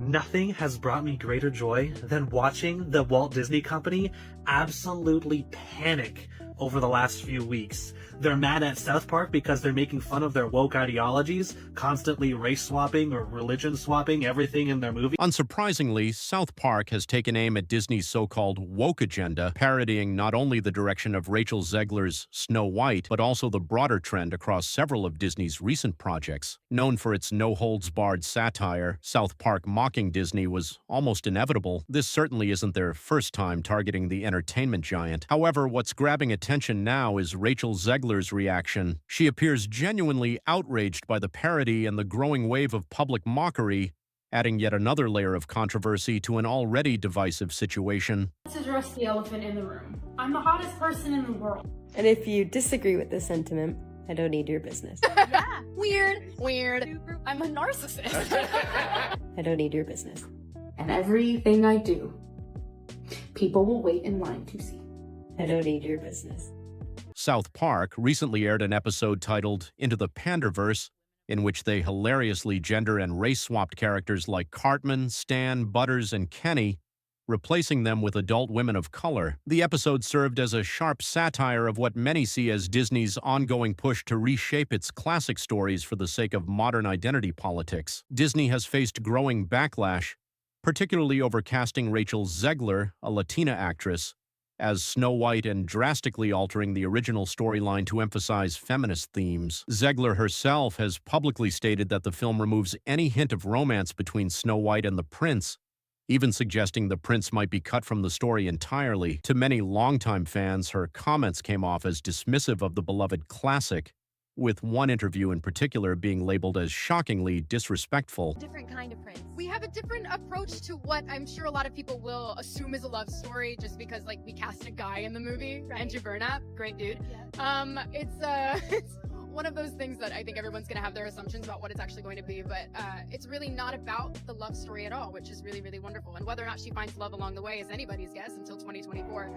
Nothing has brought me greater joy than watching the Walt Disney Company absolutely panic over the last few weeks. They're mad at South Park because they're making fun of their woke ideologies, constantly race swapping or religion swapping everything in their movie. Unsurprisingly, South Park has taken aim at Disney's so-called woke agenda, parodying not only the direction of RachelZegler's SnowWhite, but also the broader trend across several of Disney's recent projects. Known for its no-holds-barred satire, South Park mocking Disney was almost inevitable. This certainly isn't their first time targeting the entertainment giant. However, what's grabbing attention now is RachelZegler's reaction. She appears genuinely outraged by the parody and the growing wave of public mockery, adding yet another layer of controversy to an already divisive situation. Let's address the elephant in the room. I'm the hottest person in the world. And if you disagree with this sentiment, I don't need your business. Yeah, weird. I'm a narcissist. I don't need your business. And everything I do, people will wait in line to see. I don't need your business. South Park recently aired an episode titled Into the Panderverse, in which they hilariously gender and race-swapped characters like Cartman, Stan, Butters, and Kenny, replacing them with adult women of color. The episode served as a sharp satire of what many see as Disney's ongoing push to reshape its classic stories for the sake of modern identity politics. Disney has faced growing backlash, particularly over casting RachelZegler, a Latina actress, as SnowWhite and drastically altering the original storyline to emphasize feminist themes. Zegler herself has publicly stated that the film removes any hint of romance between SnowWhite and the prince, even suggesting the prince might be cut from the story entirely. To many longtime fans, her comments came off as dismissive of the beloved classic, with one interview in particular being labeled as shockingly disrespectful. Different kind of prince. We have a different approach to what I'm sure a lot of people will assume is a love story just because, like, we cast a guy in the movie. Right. Andrew Burnap, great dude. Yeah. It's one of those things that I think everyone's gonna have their assumptions about what it's actually going to be, but it's really not about the love story at all, which is really, really wonderful. And whether or not she finds love along the way is anybody's guess until 2024.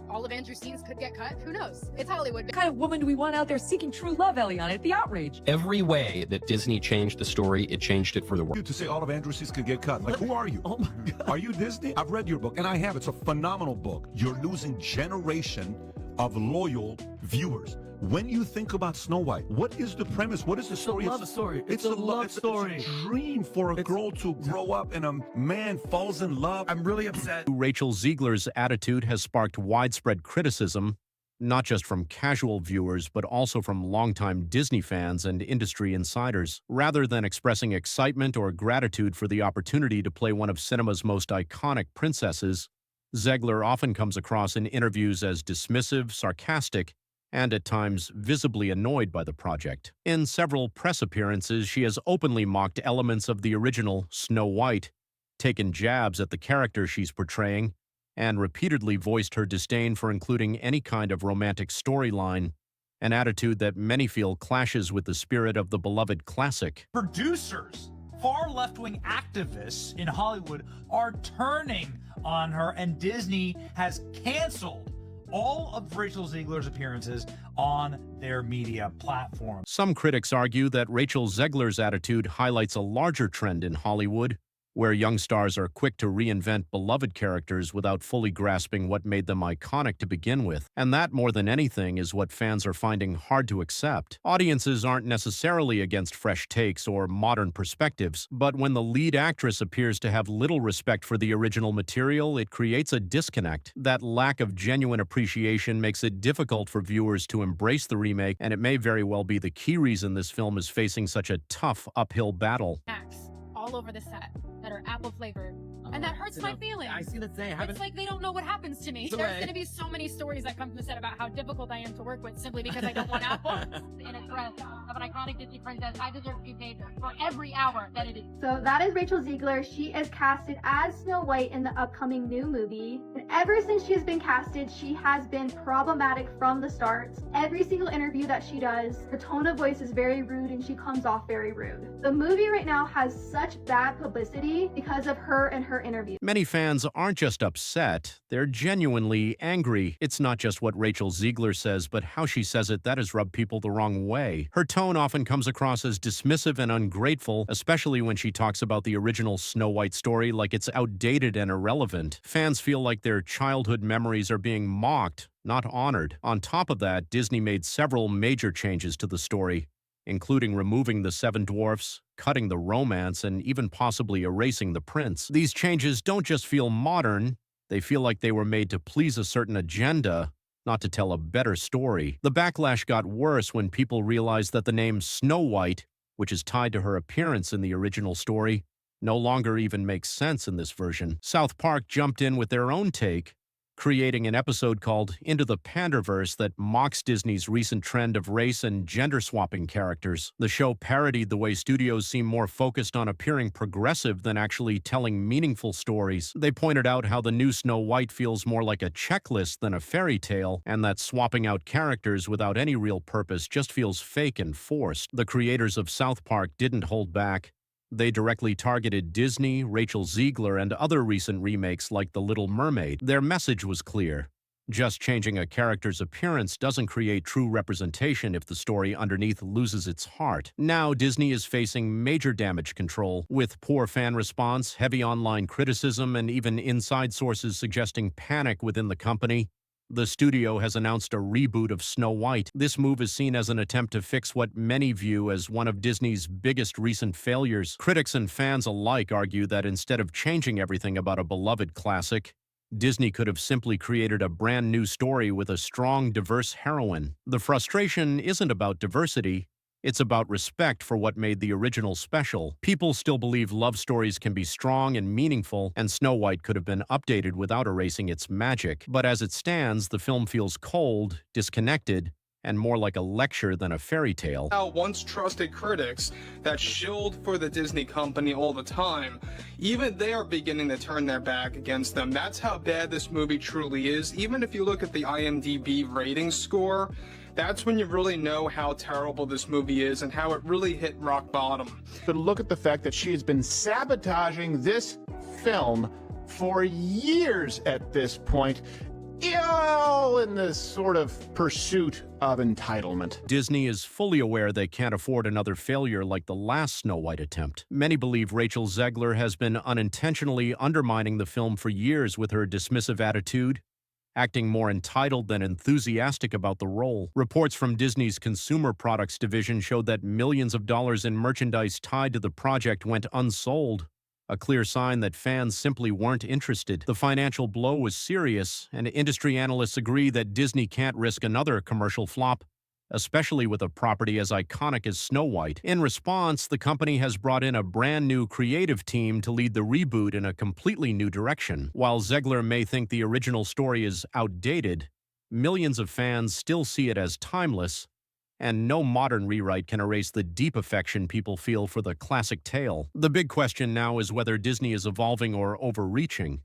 All of Andrew's scenes could get cut. Who knows? It's Hollywood. What kind of woman do we want out there seeking true love, Eliana? The outrage. Every way that Disney changed the story, it changed it for the world. To say all of Andrew's scenes could get cut. Like, who are you? Oh my God. Are you Disney? I've read your book, and I have. It's a phenomenal book. You're losing generation of loyal viewers. When you think about Snow White, what is the premise? What is the story? It's a love story. It's a love story. It's a dream for a girl to grow up and a man falls in love. I'm really upset. RachelZegler's attitude has sparked widespread criticism, not just from casual viewers, but also from longtime Disney fans and industry insiders. Rather than expressing excitement or gratitude for the opportunity to play one of cinema's most iconic princesses, Zegler often comes across in interviews as dismissive, sarcastic, and at times visibly annoyed by the project. In several press appearances, she has openly mocked elements of the original Snow White, taken jabs at the character she's portraying, and repeatedly voiced her disdain for including any kind of romantic storyline, an attitude that many feel clashes with the spirit of the beloved classic. Producers, far left-wing activists in Hollywood are turning on her, and Disney has canceled all of RachelZegler's appearances on their media platforms. Some critics argue that RachelZegler's attitude highlights a larger trend in Hollywood, where young stars are quick to reinvent beloved characters without fully grasping what made them iconic to begin with. And that, more than anything, is what fans are finding hard to accept. Audiences aren't necessarily against fresh takes or modern perspectives, but when the lead actress appears to have little respect for the original material, it creates a disconnect. That lack of genuine appreciation makes it difficult for viewers to embrace the remake, and it may very well be the key reason this film is facing such a tough uphill battle. All over the set that are apple flavored, and that hurts my feelings. I see that they It's like they don't know what happens to me. There's going to be so many stories that come from the set about how difficult I am to work with simply because I don't want apples in a dress of an iconic Disney princess. I deserve to be paid for every hour that it is. So that is RachelZegler. She is casted as Snow White in the upcoming new movie. And ever since she has been casted, she has been problematic from the start. Every single interview that she does, her tone of voice is very rude and she comes off very rude. The movie right now has such bad publicity because of her and her interview. Many fans aren't just upset, they're genuinely angry. It's not just what RachelZegler says, but how she says it that has rubbed people the wrong way. Her tone often comes across as dismissive and ungrateful, especially when she talks about the original Snow White story like it's outdated and irrelevant. Fans feel like their childhood memories are being mocked, not honored. On top of that, Disney made several major changes to the story, including removing the seven dwarfs, cutting the romance, and even possibly erasing the prince. These changes don't just feel modern, they feel like they were made to please a certain agenda, not to tell a better story. The backlash got worse when people realized that the name Snow White, which is tied to her appearance in the original story, no longer even makes sense in this version. South Park jumped in with their own take, creating an episode called Into the Panderverse that mocks Disney's recent trend of race and gender-swapping characters. The show parodied the way studios seem more focused on appearing progressive than actually telling meaningful stories. They pointed out how the new Snow White feels more like a checklist than a fairy tale, and that swapping out characters without any real purpose just feels fake and forced. The creators of South Park didn't hold back. They directly targeted Disney, RachelZegler, and other recent remakes like The Little Mermaid. Their message was clear. Just changing a character's appearance doesn't create true representation if the story underneath loses its heart. Now, Disney is facing major damage control, with poor fan response, heavy online criticism, and even inside sources suggesting panic within the company. The studio has announced a reboot of Snow White. This move is seen as an attempt to fix what many view as one of Disney's biggest recent failures. Critics and fans alike argue that instead of changing everything about a beloved classic, Disney could have simply created a brand new story with a strong, diverse heroine. The frustration isn't about diversity. It's about respect for what made the original special. People still believe love stories can be strong and meaningful, and Snow White could have been updated without erasing its magic. But as it stands, the film feels cold, disconnected, and more like a lecture than a fairy tale. Now, once trusted critics that shilled for the Disney company all the time, even they are beginning to turn their back against them. That's how bad this movie truly is. Even if you look at the IMDb rating score, that's when you really know how terrible this movie is and how it really hit rock bottom. But look at the fact that she has been sabotaging this film for years at this point, all in this sort of pursuit of entitlement. Disney is fully aware they can't afford another failure like the last Snow White attempt. Many believe RachelZegler has been unintentionally undermining the film for years with her dismissive attitude, acting more entitled than enthusiastic about the role. Reports from Disney's consumer products division showed that millions of dollars in merchandise tied to the project went unsold, a clear sign that fans simply weren't interested. The financial blow was serious, and industry analysts agree that Disney can't risk another commercial flop, especially with a property as iconic as Snow White. In response, the company has brought in a brand new creative team to lead the reboot in a completely new direction. While Zegler may think the original story is outdated, millions of fans still see it as timeless, and no modern rewrite can erase the deep affection people feel for the classic tale. The big question now is whether Disney is evolving or overreaching.